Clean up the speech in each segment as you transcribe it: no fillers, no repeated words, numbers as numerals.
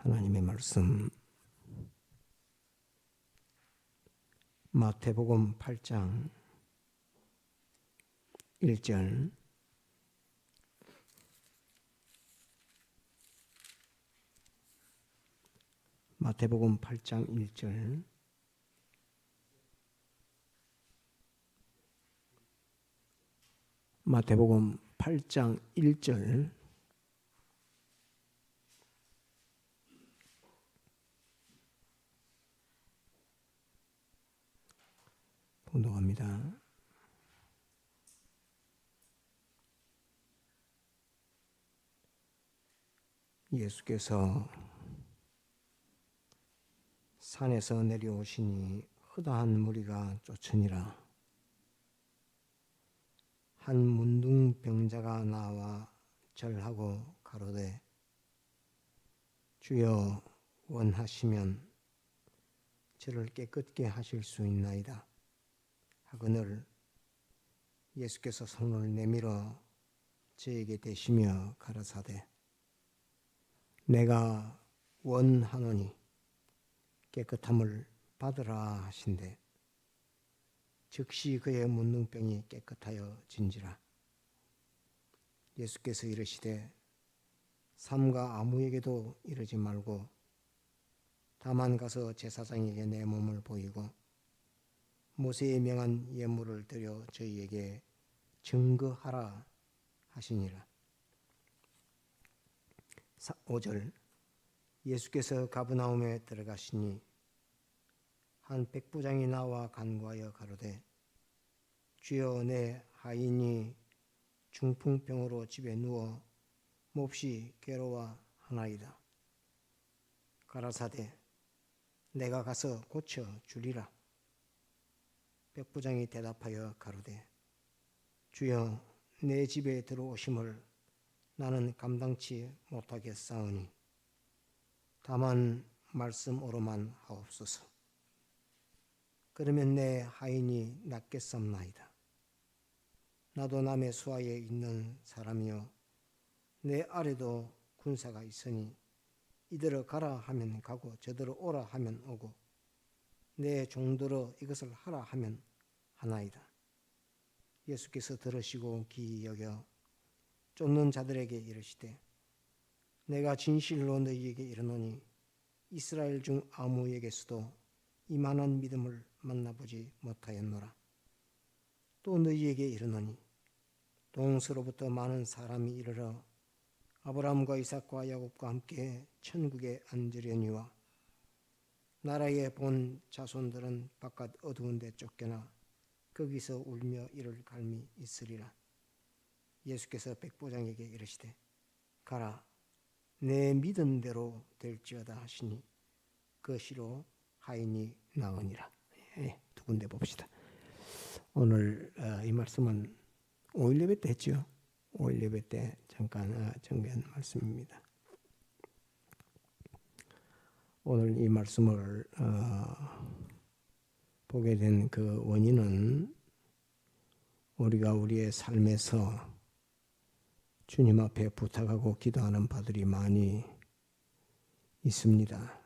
하나님의 말씀 마태복음 8장 1절 마태복음 8장 1절 마태복음 8장 1절 봉독합니다. 예수께서 산에서 내려오시니 허다한 무리가 쫓으니라. 한 문둥병자가 나와 절하고 가로되 주여 원하시면 저를 깨끗게 하실 수 있나이다 하거늘 예수께서 손을 내밀어 저에게 대시며 가라사대 내가 원하노니 깨끗함을 받으라 하신대 즉시 그의 문둥병이 깨끗하여 진지라. 예수께서 이르시되 삼가 아무에게도 이르지 말고 다만 가서 제사장에게 내 몸을 보이고 모세의 명한 예물을 드려 저희에게 증거하라 하시니라. 5절 예수께서 가버나움에 들어가시니 한 백부장이 나와 간구하여 가로되 주여 내 하인이 중풍병으로 집에 누워 몹시 괴로워하나이다. 가라사대 내가 가서 고쳐 주리라. 백부장이 대답하여 가로되 주여 내 집에 들어오심을 나는 감당치 못하겠사오니 다만 말씀으로만 하옵소서. 그러면 내 하인이 낫겠사옵나이다. 나도 남의 수하에 있는 사람이요 내 아래도 군사가 있으니 이들어 가라 하면 가고 저들어 오라 하면 오고 내 종들어 이것을 하라 하면 하나이다. 예수께서 들으시고 기이 여겨 쫓는 자들에게 이르시되 내가 진실로 너희에게 이르노니 이스라엘 중 아무에게서도 이만한 믿음을 만나보지 못하였노라. 또 너희에게 이르노니 동서로부터 많은 사람이 이르러 아브라함과 이삭과 야곱과 함께 천국에 앉으려니와 나라에 본 자손들은 바깥 어두운 데 쫓겨나 거기서 울며 이를 갈미 있으리라. 예수께서 백부장에게 이르시되 가라 내 믿음대로 될지어다 하시니 그 시로 하인이 나으니라. 두 군데 봅시다. 오늘 이 말씀은 5일 예배 때 했죠. 5일 예배 때 잠깐 정리한 말씀입니다. 오늘 이 말씀을 보게 된 그 원인은 우리가 우리의 삶에서 주님 앞에 부탁하고 기도하는 바들이 많이 있습니다.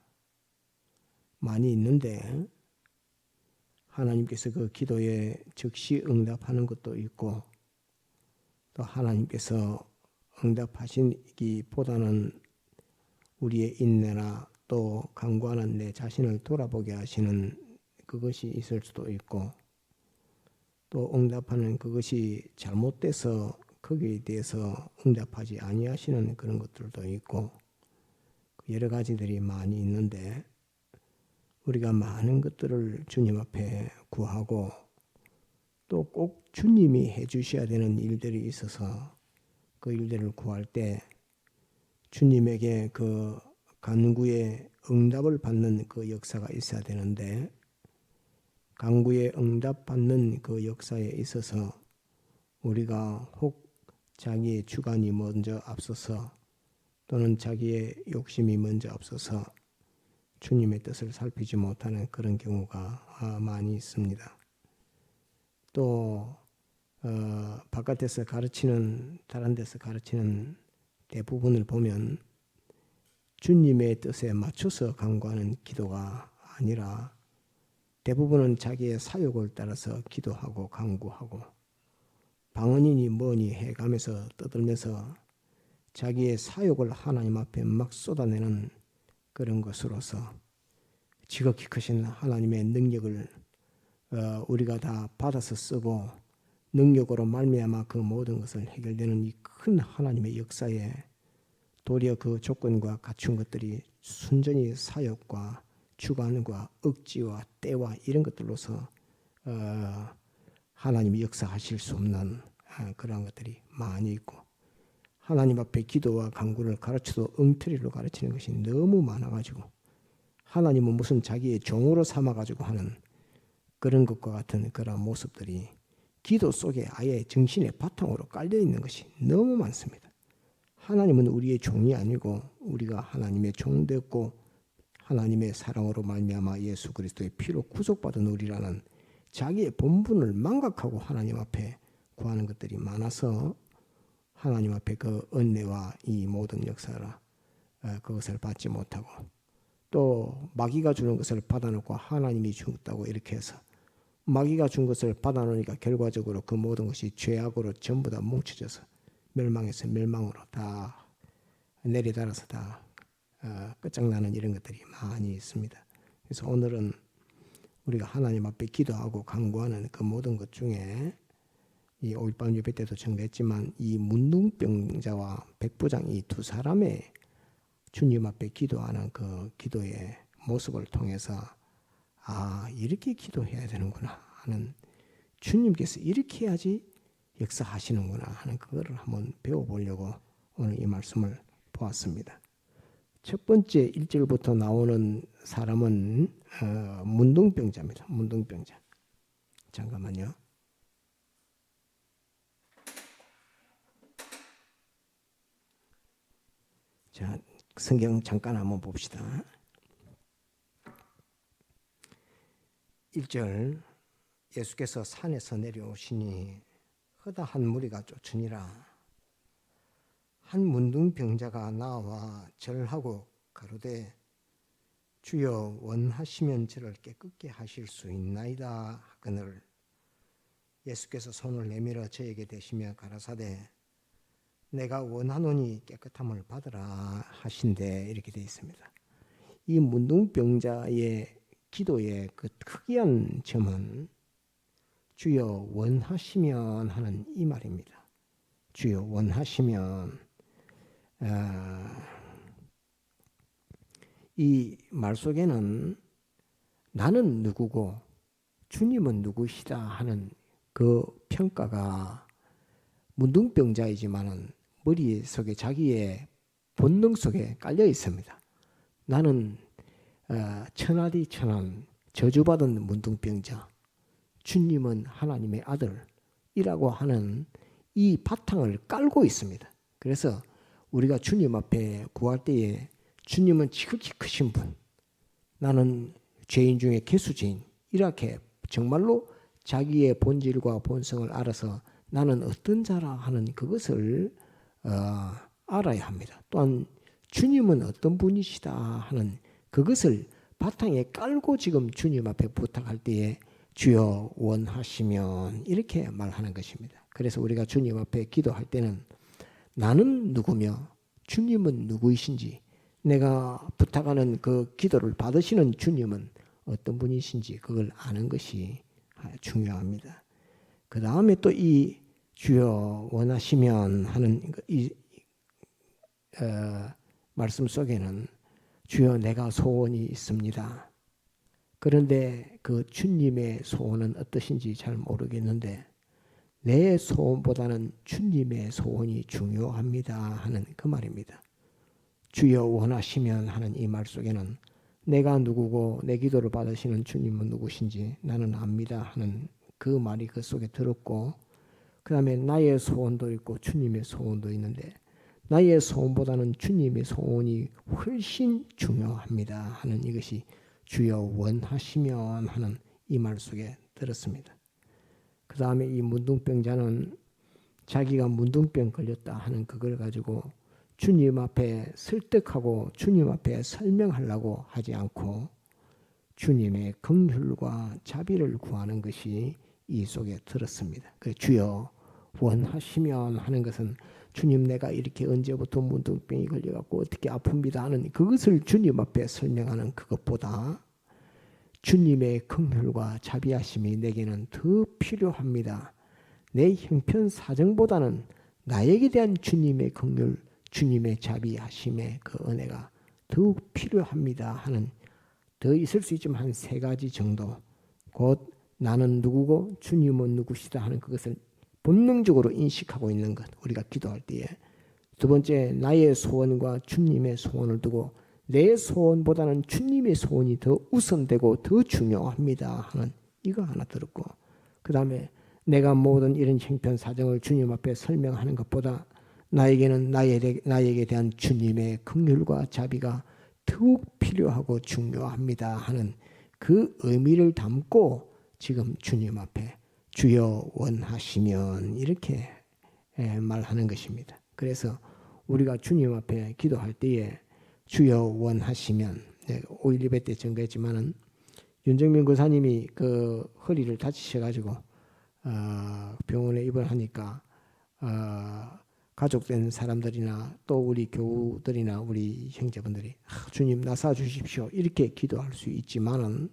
많이 있는데 하나님께서 그 기도에 즉시 응답하는 것도 있고 또 하나님께서 응답하시기보다는 우리의 인내나 또 간구하는 내 자신을 돌아보게 하시는 그것이 있을 수도 있고 또 응답하는 그것이 잘못돼서 거기에 대해서 응답하지 아니하시는 그런 것들도 있고 여러 가지들이 많이 있는데 우리가 많은 것들을 주님 앞에 구하고 또 꼭 주님이 해주셔야 되는 일들이 있어서 그 일들을 구할 때 주님에게 그 간구에 응답을 받는 그 역사가 있어야 되는데 간구에 응답받는 그 역사에 있어서 우리가 혹 자기의 주관이 먼저 앞서서 또는 자기의 욕심이 먼저 앞서서 주님의 뜻을 살피지 못하는 그런 경우가 많이 있습니다. 또 바깥에서 가르치는 다른 데서 가르치는 대부분을 보면 주님의 뜻에 맞춰서 간구하는 기도가 아니라 대부분은 자기의 사욕을 따라서 기도하고 간구하고 방언이니 뭐니 해가면서 떠들면서 자기의 사욕을 하나님 앞에 막 쏟아내는 그런 것으로서 지극히 크신 하나님의 능력을 우리가 다 받아서 쓰고 능력으로 말미암아 그 모든 것을 해결되는 이 큰 하나님의 역사에 도리어 그 조건과 갖춘 것들이 순전히 사욕과 주관과 억지와 때와 이런 것들로서 하나님이 역사하실 수 없는 그런 것들이 많이 있고 하나님 앞에 기도와 간구를 가르쳐도 엉터리로 가르치는 것이 너무 많아가지고 하나님은 무슨 자기의 종으로 삼아가지고 하는 그런 것과 같은 그런 모습들이 기도 속에 아예 정신의 바탕으로 깔려있는 것이 너무 많습니다. 하나님은 우리의 종이 아니고 우리가 하나님의 종 됐고 하나님의 사랑으로 말미암아 예수 그리스도의 피로 구속받은 우리라는 자기의 본분을 망각하고 하나님 앞에 구하는 것들이 많아서 하나님 앞에 그 은혜와 이 모든 역사라 그것을 받지 못하고 또 마귀가 주는 것을 받아놓고 하나님이 주었다고 이렇게 해서 마귀가 준 것을 받아놓으니까 결과적으로 그 모든 것이 죄악으로 전부 다 뭉쳐져서 멸망에서 멸망으로 다 내리달아서 다 끝장나는 이런 것들이 많이 있습니다. 그래서 오늘은 우리가 하나님 앞에 기도하고 간구하는 그 모든 것 중에 이 5.18 예배 때도 정했지만 이 문둥병자와 백부장 이 두 사람의 주님 앞에 기도하는 그 기도의 모습을 통해서 이렇게 기도해야 되는구나 하는 주님께서 이렇게 해야지 역사하시는구나 하는 그거를 한번 배워보려고 오늘 이 말씀을 보았습니다. 첫 번째 1절부터 나오는 사람은 문둥병자입니다. 문둥병자. 잠깐만요. 자, 성경 잠깐 한번 봅시다. 1절 예수께서 산에서 내려오시니 허다한 무리가 쫓으니라. 한 문둥병자가 나와 절하고 가로되 주여 원하시면 저를 깨끗게 하실 수 있나이다 하거늘 예수께서 손을 내밀어 저에게 대시며 가라사대 내가 원하노니 깨끗함을 받으라 하신대 이렇게 되어 있습니다. 이 문둥병자의 기도의 그 특이한 점은 주여 원하시면 하는 이 말입니다. 주여 원하시면 이 말 속에는 나는 누구고 주님은 누구시다 하는 그 평가가 문둥병자이지만은 머릿속에 자기의 본능 속에 깔려 있습니다. 나는 천하디 천한 저주받은 문둥병자 주님은 하나님의 아들이라고 하는 이 바탕을 깔고 있습니다. 그래서 우리가 주님 앞에 구할 때에 주님은 지극히 크신 분 나는 죄인 중에 개수죄인 이렇게 정말로 자기의 본질과 본성을 알아서 나는 어떤 자라 하는 그것을 알아야 합니다. 또한 주님은 어떤 분이시다 하는 그것을 바탕에 깔고 지금 주님 앞에 부탁할 때에 주여 원하시면 이렇게 말하는 것입니다. 그래서 우리가 주님 앞에 기도할 때는 나는 누구며 주님은 누구이신지 내가 부탁하는 그 기도를 받으시는 주님은 어떤 분이신지 그걸 아는 것이 중요합니다. 그 다음에 또 이 주여 원하시면 하는 이 말씀 속에는 주여 내가 소원이 있습니다. 그런데 그 주님의 소원은 어떠신지 잘 모르겠는데 내 소원보다는 주님의 소원이 중요합니다 하는 그 말입니다. 주여 원하시면 하는 이 말 속에는 내가 누구고 내 기도를 받으시는 주님은 누구신지 나는 압니다 하는 그 말이 그 속에 들었고 그 다음에 나의 소원도 있고 주님의 소원도 있는데 나의 소원보다는 주님의 소원이 훨씬 중요합니다 하는 이것이 주여 원하시면 하는 이 말 속에 들었습니다. 그 다음에 이 문둥병자는 자기가 문둥병 걸렸다 하는 그걸 가지고 주님 앞에 설득하고 주님 앞에 설명하려고 하지 않고 주님의 긍휼과 자비를 구하는 것이 이 속에 들었습니다. 그 주여 원하시면 하는 것은 주님 내가 이렇게 언제부터 문둥병이 걸려갖고 어떻게 아픕니다 하는 그것을 주님 앞에 설명하는 그것보다 주님의 긍휼과 자비하심이 내게는 더 필요합니다. 내 형편 사정보다는 나에게 대한 주님의 긍휼, 주님의 자비하심의 그 은혜가 더욱 필요합니다 하는 더 있을 수 있지만 한 3가지 정도 곧 나는 누구고 주님은 누구시다 하는 그것을 본능적으로 인식하고 있는 것 우리가 기도할 때에 두 번째 나의 소원과 주님의 소원을 두고 내 소원보다는 주님의 소원이 더 우선되고 더 중요합니다 하는 이거 하나 들었고 그 다음에 내가 모든 이런 형편 사정을 주님 앞에 설명하는 것보다 나에게는 나에게 대한 주님의 긍휼과 자비가 더욱 필요하고 중요합니다 하는 그 의미를 담고 지금 주님 앞에 주여 원하시면 이렇게 말하는 것입니다. 그래서 우리가 주님 앞에 기도할 때에 주여 원하시면 5.1 예배 때 증거했지만은 윤정민 교사님이 그 허리를 다치셔가지고 병원에 입원하니까 가족된 사람들이나 또 우리 교우들이나 우리 형제분들이 주님 나사 주십시오 이렇게 기도할 수 있지만은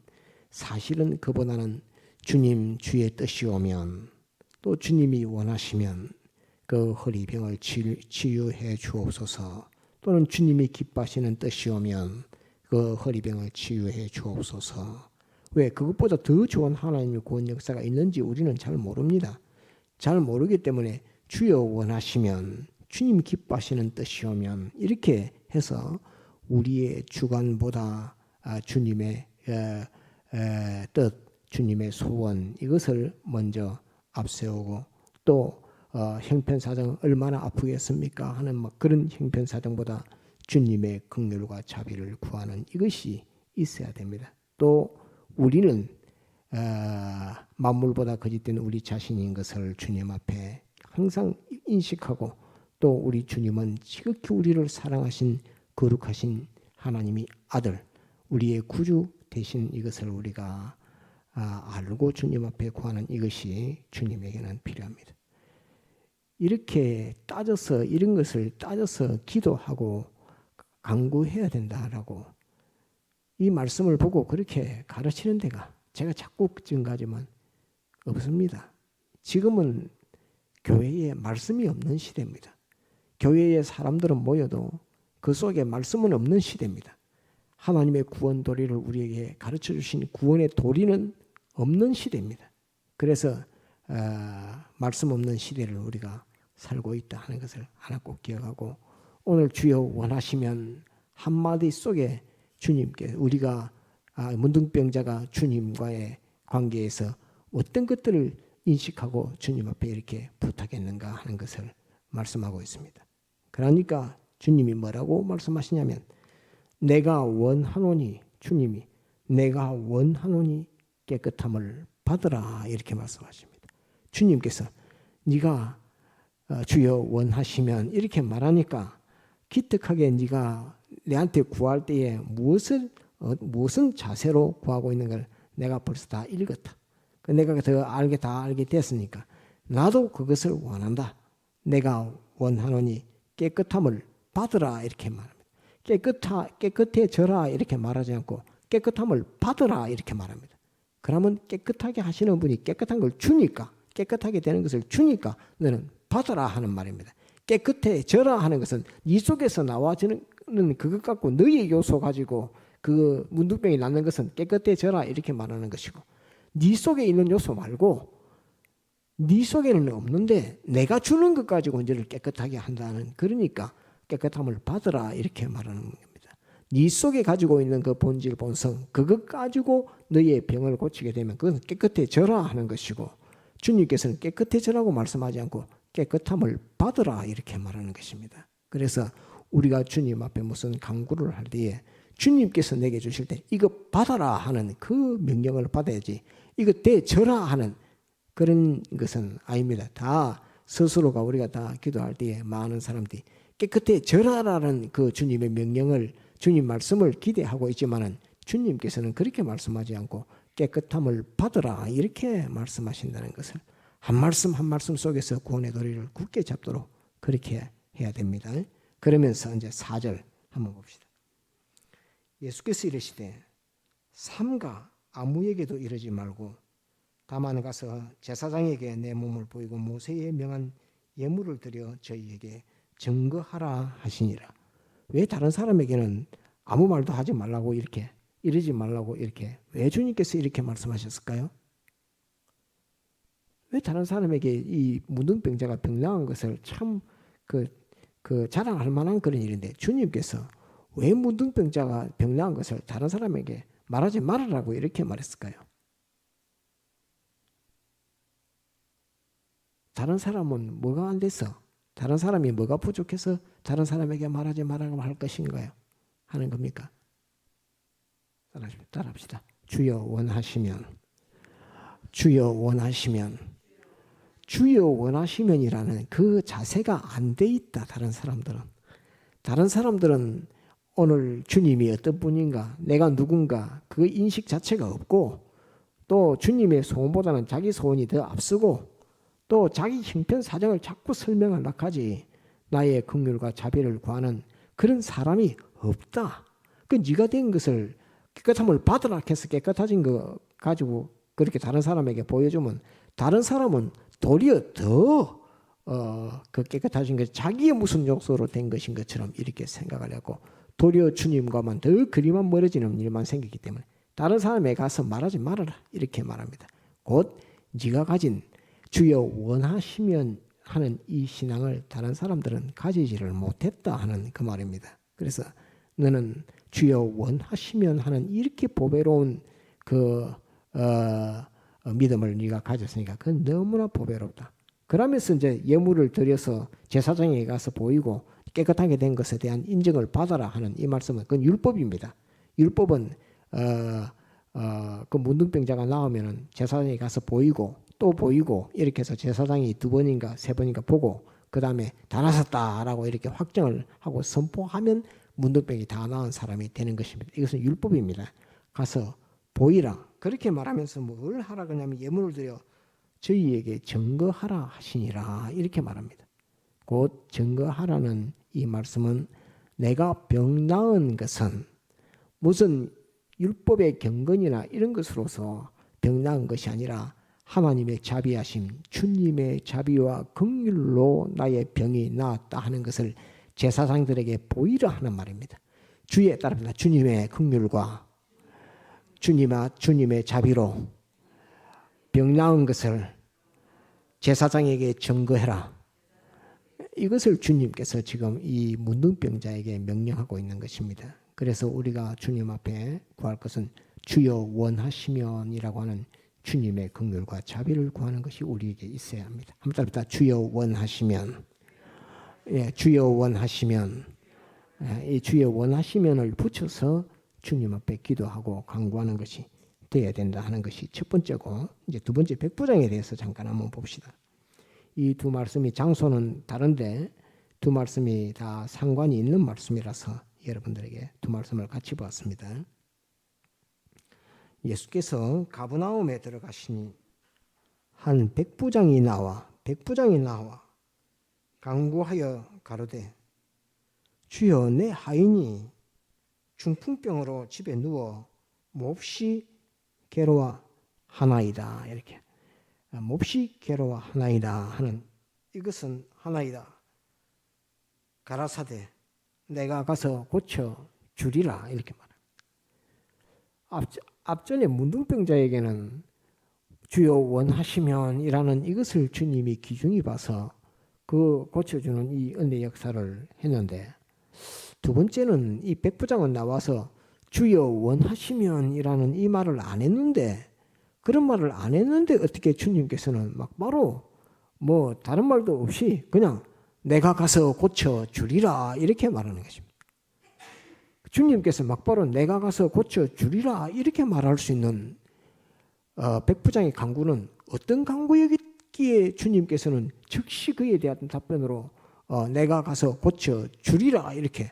사실은 그보다는 주님 주의 뜻이 오면 또 주님이 원하시면 그 허리병을 치유해 주옵소서 또는 주님이 기뻐하시는 뜻이 오면 그 허리병을 치유해 주옵소서. 왜 그것보다 더 좋은 하나님의 구원 역사가 있는지 우리는 잘 모릅니다. 잘 모르기 때문에 주여 원하시면 주님 기뻐하시는 뜻이 오면 이렇게 해서 우리의 주관보다 주님의 뜻 주님의 소원 이것을 먼저 앞세우고 또 형편사정 얼마나 아프겠습니까 하는 그런 형편사정보다 주님의 긍휼과 자비를 구하는 이것이 있어야 됩니다. 또 우리는 만물보다 거짓된 우리 자신인 것을 주님 앞에 항상 인식하고 또 우리 주님은 지극히 우리를 사랑하신 거룩하신 하나님이 아들 우리의 구주 되신 이것을 우리가 알고 주님 앞에 구하는 이것이 주님에게는 필요합니다. 이렇게 따져서 이런 것을 따져서 기도하고 간구해야 된다라고 이 말씀을 보고 그렇게 가르치는 데가 제가 자꾸 증가하지만 없습니다. 지금은 교회에 말씀이 없는 시대입니다. 교회에 사람들은 모여도 그 속에 말씀은 없는 시대입니다. 하나님의 구원 도리를 우리에게 가르쳐 주신 구원의 도리는 없는 시대입니다. 그래서 말씀 없는 시대를 우리가 살고 있다 하는 것을 하나 꼭 기억하고 오늘 주여 원하시면 한마디 속에 주님께 우리가 문둥병자가 주님과의 관계에서 어떤 것들을 인식하고 주님 앞에 이렇게 부탁했는가 하는 것을 말씀하고 있습니다. 그러니까 주님이 뭐라고 말씀하시냐면 내가 원하노니 주님이 내가 원하노니 깨끗함을 받으라 이렇게 말씀하십니다. 주님께서 네가 주여 원하시면 이렇게 말하니까 기특하게 네가 내한테 구할 때에 무슨 자세로 구하고 있는 걸 내가 벌써 다 읽었다. 내가 다 알게 됐으니까 나도 그것을 원한다. 내가 원하노니 깨끗함을 받으라 이렇게 말합니다. 깨끗해져라 이렇게 말하지 않고 깨끗함을 받으라 이렇게 말합니다. 그러면 깨끗하게 하시는 분이 깨끗한 걸 주니까 깨끗하게 되는 것을 주니까 너는 받으라 하는 말입니다. 깨끗해져라 하는 것은 네 속에서 나와지는 그것 갖고 너의 요소 가지고 그 문둥병이 낫는 것은 깨끗해져라 이렇게 말하는 것이고 네 속에 있는 요소 말고 네 속에는 없는데 내가 주는 것 가지고 너를 깨끗하게 한다는 그러니까 깨끗함을 받으라 이렇게 말하는 겁니다. 네 속에 가지고 있는 그 본질 본성 그것 가지고 너의 병을 고치게 되면 그것은 깨끗해져라 하는 것이고 주님께서는 깨끗해져라고 말씀하지 않고 깨끗함을 받으라 이렇게 말하는 것입니다. 그래서 우리가 주님 앞에 무슨 간구를 할 때에 주님께서 내게 주실 때 이거 받아라 하는 그 명령을 받아야지 이거 대져라 하는 그런 것은 아닙니다. 다 스스로가 우리가 다 기도할 때에 많은 사람들이 깨끗해져라라는 그 주님의 명령을, 주님 말씀을 기대하고 있지만은 주님께서는 그렇게 말씀하지 않고 깨끗함을 받으라 이렇게 말씀하신다는 것을 한 말씀 한 말씀 속에서 구원의 도리를 굳게 잡도록 그렇게 해야 됩니다. 그러면서 이제 4절 한번 봅시다. 예수께서 이르시되 삼가 아무에게도 이르지 말고 다만 가서 제사장에게 내 몸을 보이고 모세의 명한 예물을 드려 저희에게 증거하라 하시니라. 왜 다른 사람에게는 아무 말도 하지 말라고 이렇게 이러지 말라고 이렇게 왜 주님께서 이렇게 말씀하셨을까요? 왜 다른 사람에게 이 문둥병자가 병 나은 것을 참 그 자랑할 만한 그런 일인데 주님께서 왜 문둥병자가 병 나은 것을 다른 사람에게 말하지 말으라고 이렇게 말했을까요? 다른 사람은 뭐가 안 돼서, 다른 사람이 뭐가 부족해서 다른 사람에게 말하지 말라고 할 것인가요? 하는 겁니까? 따라합시다. 주여 원하시면, 주여 원하시면, 주여 원하시면이라는 그 자세가 안 돼 있다. 다른 사람들은 오늘 주님이 어떤 분인가, 내가 누군가 그 인식 자체가 없고, 또 주님의 소원보다는 자기 소원이 더 앞서고, 또 자기 형편 사정을 자꾸 설명하려고 하지, 나의 긍휼과 자비를 구하는 그런 사람이 없다. 그 네가 된 것을 깨끗함을 받으라 해서 깨끗해진 거 가지고 그렇게 다른 사람에게 보여주면 다른 사람은 도리어 더 그 깨끗해진 것 자기의 무슨 욕소로 된 것인 것처럼 이렇게 생각을 하고 도리어 주님과만 더 거리만 멀어지는 일만 생기기 때문에 다른 사람에게 가서 말하지 말아라 이렇게 말합니다. 곧 네가 가진 주여 원하시면 하는 이 신앙을 다른 사람들은 가지지를 못했다 하는 그 말입니다. 그래서 너는 주여 원하시면 하는 이렇게 보배로운 그 믿음을 네가 가졌으니까 그건 너무나 보배롭다. 그러면서 이제 예물을 드려서 제사장에게 가서 보이고 깨끗하게 된 것에 대한 인정을 받아라 하는 이 말씀은 그건 율법입니다. 율법은 그 문둥병자가 나오면은 제사장에 가서 보이고 또 보이고 이렇게 해서 제사장이 2번인가 3번인가 보고 그 다음에 다 나섰다라고 이렇게 확정을 하고 선포하면 문둥병이 다 나은 사람이 되는 것입니다. 이것은 율법입니다. 가서 보이라 그렇게 말하면서 뭘 하라 그러냐면 예물을 드려 저희에게 증거하라 하시니라 이렇게 말합니다. 곧 증거하라는 이 말씀은 내가 병 나은 것은 무슨 율법의 경건이나 이런 것으로서 병 나은 것이 아니라 하나님의 자비하심, 주님의 자비와 긍휼로 나의 병이 나았다 하는 것을 제사장들에게 보이라 하는 말입니다. 주에 따릅니다. 주님의 긍휼과 주님의 자비로 병 나은 것을 제사장에게 증거해라. 이것을 주님께서 지금 이 문둥병자에게 명령하고 있는 것입니다. 그래서 우리가 주님 앞에 구할 것은 주여 원하시면이라고 하는 주님의 긍휼과 자비를 구하는 것이 우리에게 있어야 합니다. 한번 따라합시다. 주여 원하시면, 예, 주여 원하시면, 이 주여 원하시면을 붙여서 주님 앞에 기도하고 간구하는 것이 되어야 된다 하는 것이 첫 번째고, 이제 두 번째 백부장에 대해서 잠깐 한번 봅시다. 이 두 말씀이 장소는 다른데 두 말씀이 다 상관이 있는 말씀이라서 여러분들에게 두 말씀을 같이 보았습니다. 예수께서 가버나움에 들어가시니 한 백부장이 나와 간구하여 가로되 주여 내 하인이 중풍병으로 집에 누워 몹시 괴로워하나이다. 이렇게 몹시 괴로워하나이다 하는 이것은 하나이다. 가라사대 내가 가서 고쳐 주리라 이렇게 말합니다. 앞전에 문둥병자에게는 주여 원하시면이라는 이것을 주님이 귀중히 봐서 그 고쳐주는 이 은혜 역사를 했는데 두 번째는 이 백부장은 나와서 주여 원하시면이라는 이 말을 안 했는데 그런 말을 안 했는데 어떻게 주님께서는 막 바로 뭐 다른 말도 없이 그냥 내가 가서 고쳐 주리라 이렇게 말하는 것입니다. 주님께서 막바로 내가 가서 고쳐 주리라 이렇게 말할 수 있는 백부장의 간구는 어떤 간구였기에 주님께서는 즉시 그에 대한 답변으로 내가 가서 고쳐 주리라 이렇게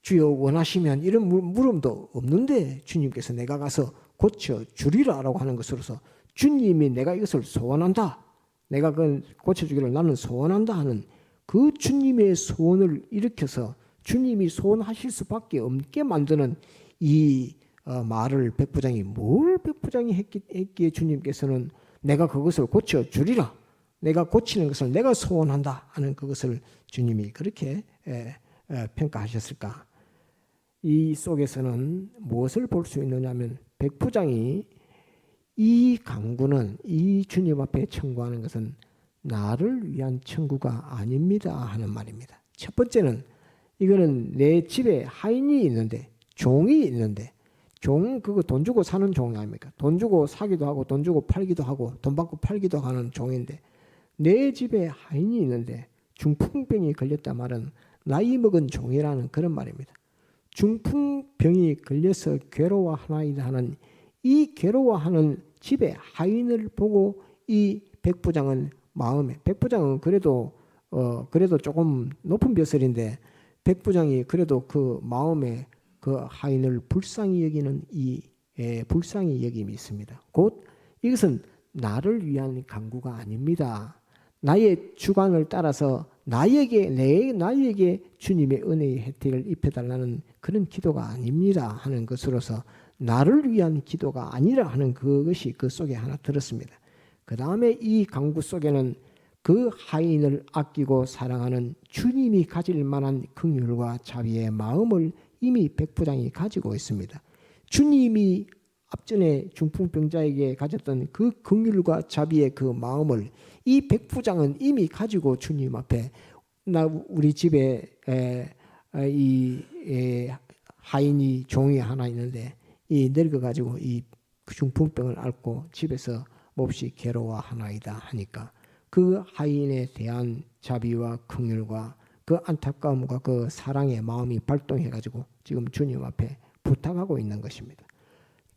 주여 원하시면 이런 물음도 없는데 주님께서 내가 가서 고쳐 주리라라고 하는 것으로서 주님이 내가 이것을 소원한다. 내가 그 고쳐주기를 나는 소원한다 하는 그 주님의 소원을 일으켜서 주님이 소원하실 수밖에 없게 만드는 이 말을 백부장이 뭘 백부장이 했기에 주님께서는 내가 그것을 고쳐주리라. 내가 고치는 것을 내가 소원한다 하는 그것을 주님이 그렇게 평가하셨을까. 이 속에서는 무엇을 볼 수 있느냐 하면 백부장이 이 간구는 이 주님 앞에 청구하는 것은 나를 위한 청구가 아닙니다 하는 말입니다. 첫 번째는 이거는 내 집에 하인이 있는데 종이 있는데 종 그거 돈 주고 사는 종 아닙니까? 돈 주고 사기도 하고 돈 주고 팔기도 하고 돈 받고 팔기도 하는 종인데 내 집에 하인이 있는데 중풍병이 걸렸다 말은 나이 먹은 종이라는 그런 말입니다. 중풍병이 걸려서 괴로워하나이다 하는 이 괴로워하는 집에 하인을 보고 이 백부장은 마음에 백부장은 그래도 조금 높은 벼슬인데 백부장이 그래도 그 마음에 그 하인을 불쌍히 여기는 이 불쌍히 여김이 있습니다. 곧 이것은 나를 위한 간구가 아닙니다. 나의 주관을 따라서 나에게 주님의 은혜의 혜택을 입혀달라는 그런 기도가 아닙니다 하는 것으로서 나를 위한 기도가 아니라 하는 그것이 그 속에 하나 들었습니다. 그 다음에 이 간구 속에는 그 하인을 아끼고 사랑하는 주님이 가질 만한 긍휼과 자비의 마음을 이미 백부장이 가지고 있습니다. 주님이 앞전에 중풍병자에게 가졌던 그 긍휼과 자비의 그 마음을 이 백부장은 이미 가지고 주님 앞에 우리 집에 하인이 종이 하나 있는데 이 늙어가지고 이 중풍병을 앓고 집에서 몹시 괴로워하나이다 하니까 그 하인에 대한 자비와 긍휼과 그 안타까움과 그 사랑의 마음이 발동해가지고 지금 주님 앞에 부탁하고 있는 것입니다.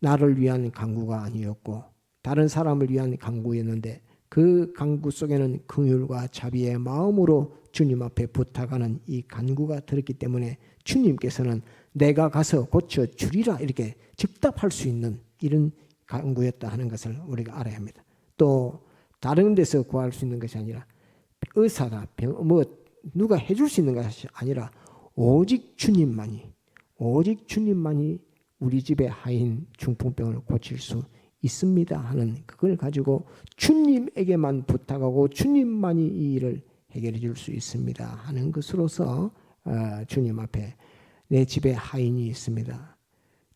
나를 위한 간구가 아니었고 다른 사람을 위한 간구였는데 그 간구 속에는 긍휼과 자비의 마음으로 주님 앞에 부탁하는 이 간구가 들었기 때문에 주님께서는 내가 가서 고쳐주리라 이렇게 즉답할 수 있는 이런 간구였다 하는 것을 우리가 알아야 합니다. 또 다른 데서 구할 수 있는 것이 아니라 의사가 누가 해줄 수 있는 것이 아니라 오직 주님만이 우리 집의 하인 중풍병을 고칠 수 있습니다 하는 그걸 가지고 주님에게만 부탁하고 주님만이 이 일을 해결해 줄 수 있습니다 하는 것으로서 주님 앞에 내 집에 하인이 있습니다.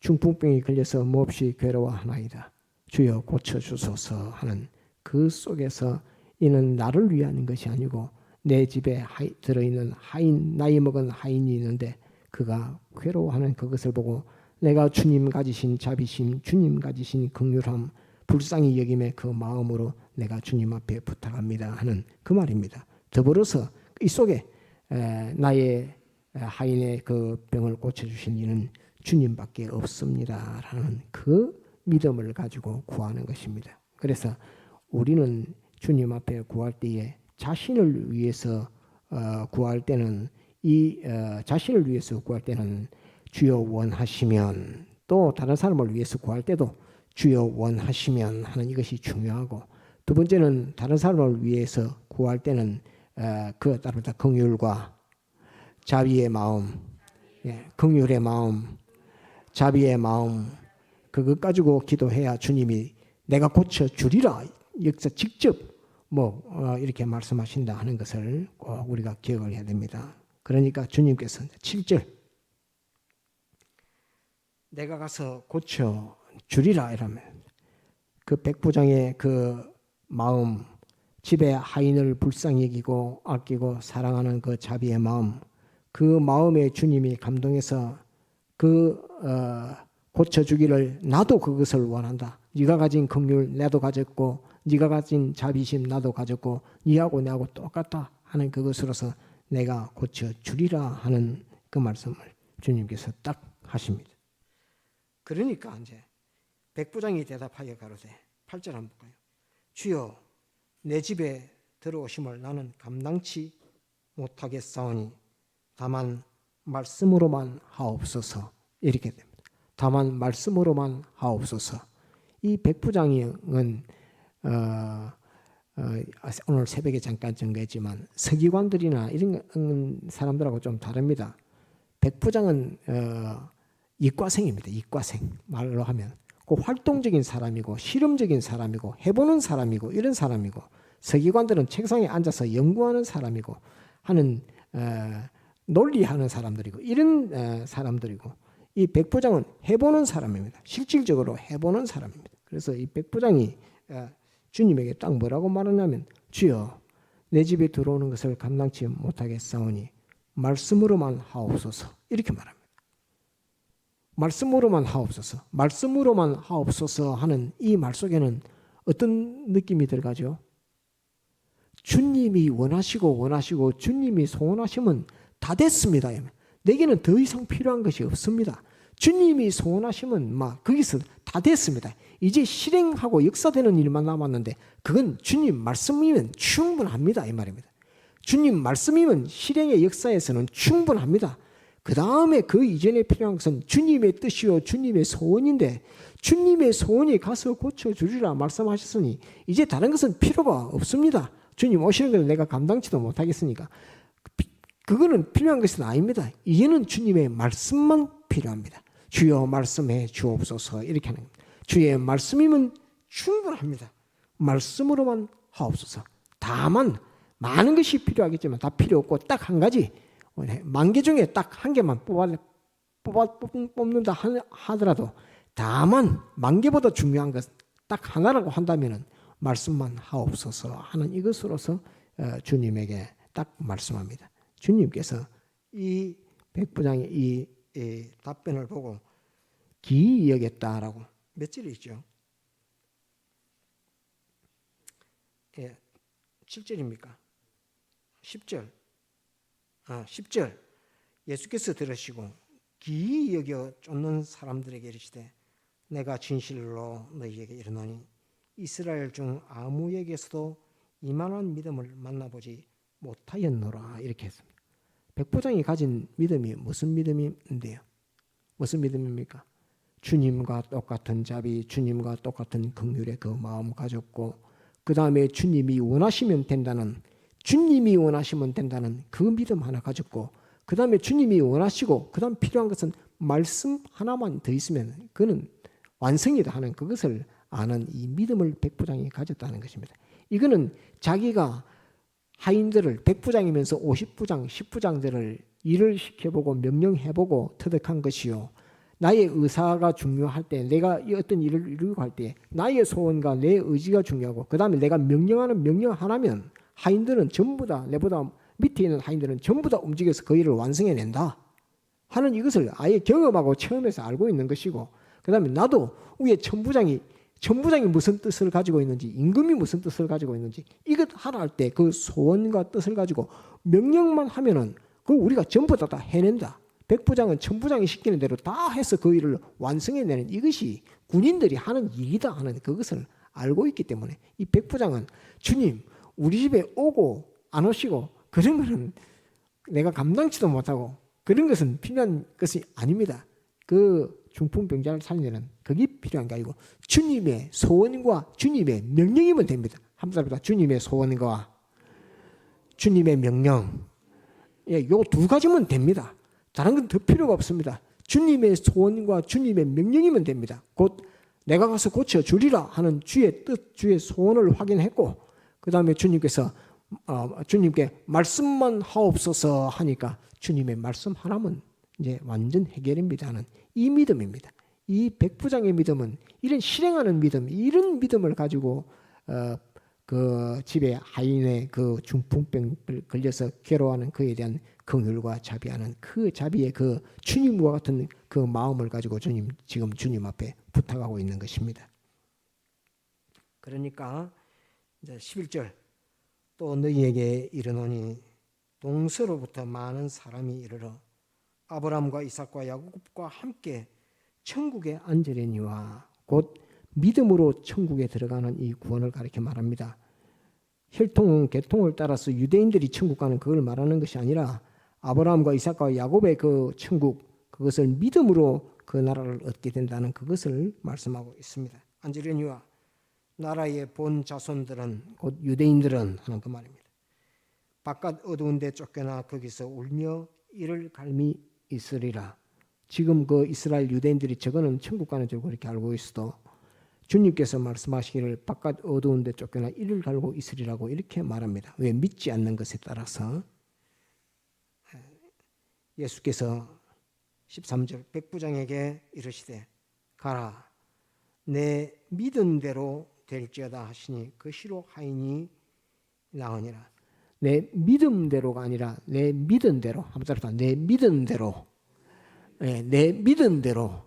중풍병이 걸려서 몹시 괴로워하나이다. 주여 고쳐주소서 하는 그 속에서 이는 나를 위한 것이 아니고 내 집에 들어있는 하인, 나이 먹은 하인이 있는데 그가 괴로워하는 그것을 보고 내가 주님 가지신 자비심, 주님 가지신 긍휼함, 불쌍히 여김의 그 마음으로 내가 주님 앞에 부탁합니다 하는 그 말입니다. 더불어서 이 속에 나의 하인의 그 병을 고쳐주신 이는 주님밖에 없습니다 라는 그 믿음을 가지고 구하는 것입니다. 그래서 우리는 주님 앞에 구할 때에 자신을 위해서 구할 때는 자신을 위해서 구할 때는 주여 원하시면, 또 다른 사람을 위해서 구할 때도 주여 원하시면 하는 이것이 중요하고, 두 번째는 다른 사람을 위해서 구할 때는 그에 따르다 긍휼과 자비의 마음, 긍휼의 마음, 자비의 마음, 그것 가지고 기도해야 주님이 내가 고쳐주리라 역사 직접 이렇게 말씀하신다 하는 것을 꼭 우리가 기억을 해야 됩니다. 그러니까 주님께서 7절 내가 가서 고쳐주리라 이러면 그 백부장의 그 마음, 집에 하인을 불쌍히 여기고 아끼고 사랑하는 그 자비의 마음, 그 마음에 주님이 감동해서 고쳐주기를 나도 그것을 원한다. 네가 가진 긍휼 나도 가졌고 네가 가진 자비심 나도 가졌고 네하고 내하고 똑같다 하는 그것으로서 내가 고쳐주리라 하는 그 말씀을 주님께서 딱 하십니다. 그러니까 이제 백부장이 대답하여 가로되 8절 한번 볼까요? 주여 내 집에 들어오심을 나는 감당치 못하겠사오니 다만 말씀으로만 하옵소서. 이렇게 됩니다. 다만 말씀으로만 하옵소서. 이 백부장은 오늘 새벽에 잠깐 전개했지만 서기관들이나 이런 사람들하고 좀 다릅니다. 백부장은 이과생입니다. 이과생 말로 하면 그 활동적인 사람이고 실험적인 사람이고 해보는 사람이고 이런 사람이고, 서기관들은 책상에 앉아서 연구하는 사람이고 하는 논리하는 사람들이고 이런 사람들이고, 이 백부장은 해보는 사람입니다. 실질적으로 해보는 사람입니다. 그래서 이 백부장이 주님에게 딱 뭐라고 말하냐면, 주여 내 집에 들어오는 것을 감당치 못하겠사오니 말씀으로만 하옵소서. 이렇게 말합니다. 말씀으로만 하옵소서. 말씀으로만 하옵소서 하는 이 말 속에는 어떤 느낌이 들어가죠? 주님이 원하시고 주님이 소원하시면 다 됐습니다. 내게는 더 이상 필요한 것이 없습니다. 주님이 소원하시면 막 거기서 다 됐습니다. 이제 실행하고 역사되는 일만 남았는데 그건 주님 말씀이면 충분합니다. 이 말입니다. 주님 말씀이면 실행의 역사에서는 충분합니다. 그 다음에 그 이전에 필요한 것은 주님의 뜻이요 주님의 소원인데, 주님의 소원이 가서 고쳐주리라 말씀하셨으니 이제 다른 것은 필요가 없습니다. 주님 오시는 걸 내가 감당치도 못하겠으니까 그거는 필요한 것은 아닙니다. 이제는 주님의 말씀만 필요합니다. 주여 말씀해 주옵소서. 이렇게 하는 겁니다. 주의 말씀이면 충분합니다. 말씀으로만 하옵소서. 다만 많은 것이 필요하겠지만 다 필요 없고 딱 한 가지, 10,000개 중에 딱 한 개만 뽑는다 하더라도 다만 10,000개보다 중요한 것 딱 하나라고 한다면 말씀만 하옵소서 하는 이것으로서 주님에게 딱 말씀합니다. 주님께서 이 백부장의 이 답변을 보고 기이 여겼다라고 몇 절이 있죠? 7절입니까? 10절. 10절. 예수께서 들으시고 기이 여겨 쫓는 사람들에게 이르시되 내가 진실로 너희에게 이르노니 이스라엘 중 아무에게서도 이만한 믿음을 만나보지 못하였노라. 이렇게 했습니다. 백부장이 가진 믿음이 무슨 믿음인데요? 무슨 믿음입니까? 주님과 똑같은 자비, 주님과 똑같은 긍휼의 그 마음 가졌고, 그 다음에 주님이 원하시면 된다는 그 믿음 하나 가졌고, 그 다음에 주님이 원하시고 그 다음 필요한 것은 말씀 하나만 더 있으면 그는 완성이다 하는 그것을 아는 이 믿음을 백부장이 가졌다는 것입니다. 이거는 자기가 하인들을 백부장이면서 50부장, 10부장들을 일을 시켜보고 명령해보고 터득한 것이요, 나의 의사가 중요할 때, 내가 어떤 일을 이루고 할 때 나의 소원과 내 의지가 중요하고, 그 다음에 내가 명령하는 명령 하나면 하인들은 전부 다, 내보다 밑에 있는 하인들은 전부 다 움직여서 그 일을 완성해낸다 하는 이것을 아예 경험하고 체험해서 알고 있는 것이고, 그 다음에 나도 위에 천부장이 무슨 뜻을 가지고 있는지, 임금이 무슨 뜻을 가지고 있는지 이것 하나 할 때 그 소원과 뜻을 가지고 명령만 하면은 그 우리가 전부 다 해낸다. 백부장은 천부장이 시키는 대로 다 해서 그 일을 완성해내는 이것이 군인들이 하는 일이다 하는 그것을 알고 있기 때문에 이 백부장은 주님 우리 집에 오고 안 오시고 그런 것은 내가 감당치도 못하고 그런 것은 필요한 것이 아닙니다. 그 중풍병자를 살리는 그게 필요한 게 아니고 주님의 소원과 주님의 명령이면 됩니다. 한번 주님의 소원과 주님의 명령, 요 두 가지면 됩니다. 다른 건 더 필요가 없습니다. 주님의 소원과 주님의 명령이면 됩니다. 곧 내가 가서 고쳐주리라 하는 주의 뜻, 주의 소원을 확인했고, 그 다음에 주님께서 주님께 말씀만 하옵소서 하니까 주님의 말씀 하나면 이제 완전 해결입니다 하는 이 믿음입니다. 이 백부장의 믿음은 이런 실행하는 믿음, 이런 믿음을 가지고 그 집에 하인의 그 중풍병을 걸려서 괴로워하는 그에 대한 긍휼과 자비하는 그 자비의 그 주님과 같은 그 마음을 가지고 지금 주님 앞에 부탁하고 있는 것입니다. 그러니까 이제 11절 또 너희에게 이르노니 동서로부터 많은 사람이 이르러 아브라함과 이삭과 야곱과 함께 천국에 앉으려니와 곧 믿음으로 천국에 들어가는 이 구원을 가리켜 말합니다. 혈통 계통을 따라서 유대인들이 천국 가는 그걸 말하는 것이 아니라 아브라함과 이삭과 야곱의 그 천국, 그것을 믿음으로 그 나라를 얻게 된다는 그것을 말씀하고 있습니다. 안지르니와 나라의 본 자손들은 곧 유대인들은 하는 그 말입니다. 바깥 어두운 데 쫓겨나 거기서 울며 이를 갈미 있으리라. 지금 그 이스라엘 유대인들이 저거는 천국 가는 줄 그렇게 알고 있어도 주님께서 말씀하시기를 바깥 어두운 데 쫓겨나 이를 갈고 있으리라고 이렇게 말합니다. 왜? 믿지 않는 것에 따라서. 예수께서 13절 백부장에게 이르시되 가라 내 믿은 대로 될지어다 하시니 그 시로 하이니 나으니라. 내 믿음대로가 아니라 내 믿은 대로. 한번 따라서 내 믿은 대로. 내 믿은 대로.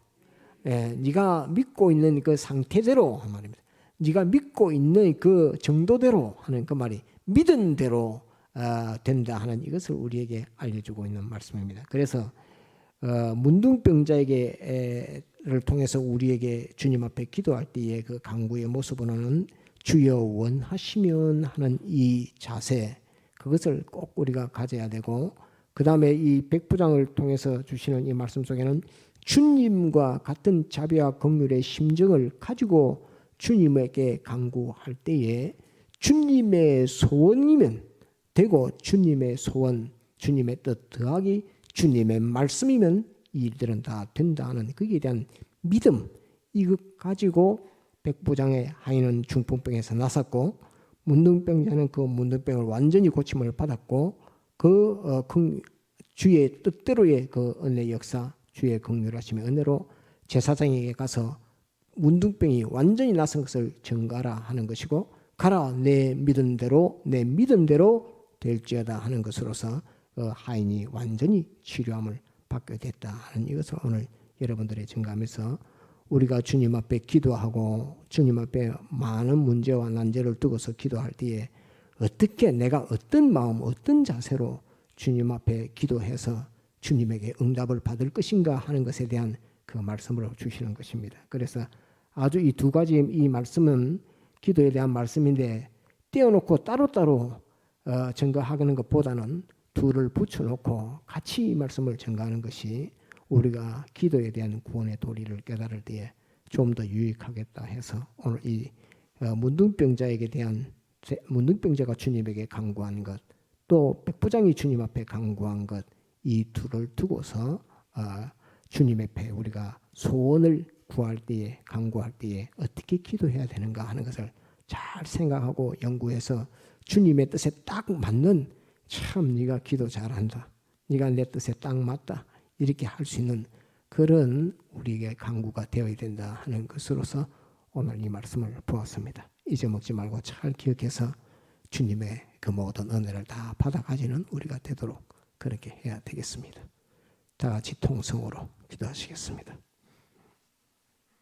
네가 믿고 있는 그 상태대로 한 말입니다. 네가 믿고 있는 그 정도대로 하는 그 말이 믿은 대로 된다 하는 이것을 우리에게 알려주고 있는 말씀입니다. 그래서 문둥병자에게를 통해서 우리에게 주님 앞에 기도할 때의 그 간구의 모습으로는 주여 원하시면 하는 이 자세, 그것을 꼭 우리가 가져야 되고, 그 다음에 이 백부장을 통해서 주시는 이 말씀 속에는 주님과 같은 자비와 긍휼의 심정을 가지고 주님에게 간구할 때에 주님의 소원이면 되고, 주님의 소원, 주님의 뜻 더하기 주님의 말씀이면 이 일들은 다 된다는 거기에 대한 믿음, 이것 가지고 백부장의 하인은 중풍병에서 나섰고, 문둥병자는 그 문둥병을 완전히 고침을 받았고, 주의 뜻대로의 그 은혜 역사, 주의 긍휼하심의 은혜로 제사장에게 가서 문둥병이 완전히 나선 것을 전가라 하는 것이고, 가라 내 믿은 대로 될지어다 하는 것으로서 하인이 완전히 치료함을 받게 됐다 하는 이것을 오늘 여러분들의 증거하면서, 우리가 주님 앞에 기도하고 주님 앞에 많은 문제와 난제를 두고서 기도할 때에 어떻게 내가 어떤 마음 어떤 자세로 주님 앞에 기도해서 주님에게 응답을 받을 것인가 하는 것에 대한 그 말씀을 주시는 것입니다. 그래서 아주 이 두 가지 이 말씀은 기도에 대한 말씀인데, 떼어놓고 따로따로 증거하는 것보다는 둘을 붙여놓고 같이 이 말씀을 증거하는 것이 우리가 기도에 대한 구원의 도리를 깨달을 때에 좀 더 유익하겠다 해서 오늘 이 문둥병자에게 대한, 문둥병자가 주님에게 간구한 것, 또 백부장이 주님 앞에 간구한 것, 이 둘을 두고서 주님 앞에 우리가 소원을 구할 때에, 간구할 때에 어떻게 기도해야 되는가 하는 것을 잘 생각하고 연구해서 주님의 뜻에 딱 맞는, 참 네가 기도 잘한다, 네가 내 뜻에 딱 맞다, 이렇게 할 수 있는 그런 우리에게 간구가 되어야 된다 하는 것으로서 오늘 이 말씀을 보았습니다. 잊어먹지 말고 잘 기억해서 주님의 그 모든 은혜를 다 받아가지는 우리가 되도록 그렇게 해야 되겠습니다. 다 같이 통성으로 기도하시겠습니다.